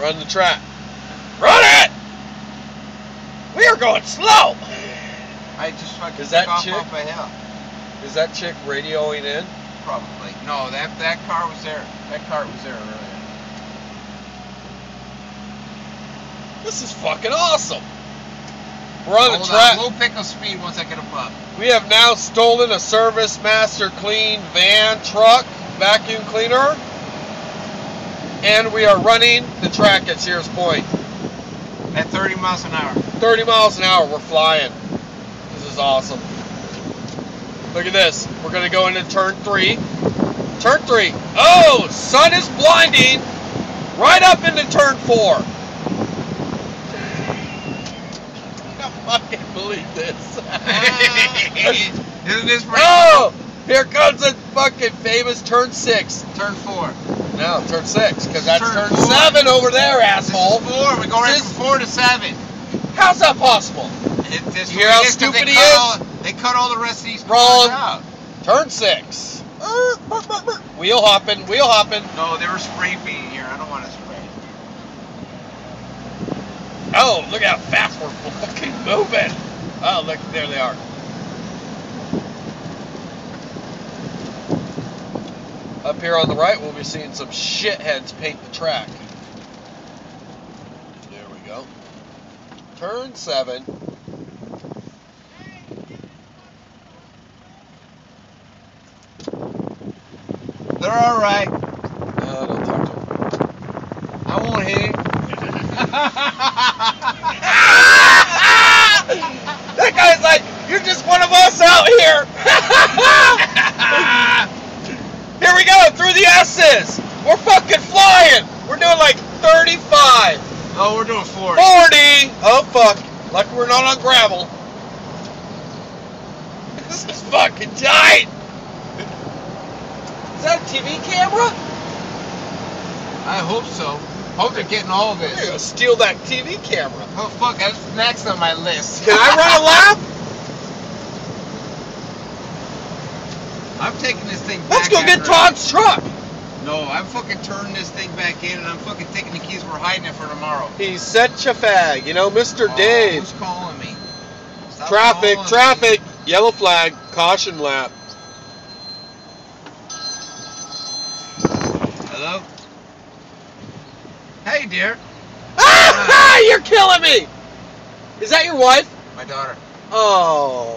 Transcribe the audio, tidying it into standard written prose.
Run the track. Run it! We are going slow! I just fucking Is that took off chick? off a hill. Is that chick radioing in? Probably. No, that car was there. That car was there earlier. This is fucking awesome. We're on the Hold track. on. We'll pick up speed once I get up up. We have now stolen a Service Master Clean van truck vacuum cleaner. And we are running the track at Sears Point. At 30 miles an hour. 30 miles an hour, we're flying. This is awesome. Look at this. We're going to go into turn 3. Turn 3. Oh, sun is blinding. Right up into turn 4. I can't fucking believe this. Isn't this right? Oh, here comes a fucking famous turn 6. Turn 4. No, turn 6, because that's turn Turn 4. 7 over there, asshole. This is 4. We go right from 4 to 7. How's that possible? This You hear how stupid he is? They cut all the rest of these Wrong. cars out. Turn 6. Wheel hopping, wheel hopping. No, they were spray painting here. I don't want to spray. Oh, look how fast we're fucking moving. Oh, look, there they are. Up here on the right, we'll be seeing some shitheads paint the track. There we go. Turn 7. They're all right. No, don't talk to him. I won't hit it. That guy's like, you're just one of us out here. Here we go, through the S's. We're fucking flying. We're doing like 35. Oh, we're doing 40. 40. Oh, fuck. Lucky we're not on gravel. This is fucking giant. Is that a TV camera? I hope so. Hope they're getting all of We're this. gonna steal that TV camera. Oh, fuck. That's next on my list. Can I run a lap? I'm taking this thing back. Let's go get after- Todd's truck. No, I'm fucking turning this thing back in and I'm fucking taking the keys. We're hiding it for tomorrow. He's such a fag. You know, Mr. Oh, Dave. who's calling me? Stop Traffic, calling traffic. me. Yellow flag. Caution lap. Hello? Hey, dear. Ah! You're killing me! Is that your wife? My daughter. Oh.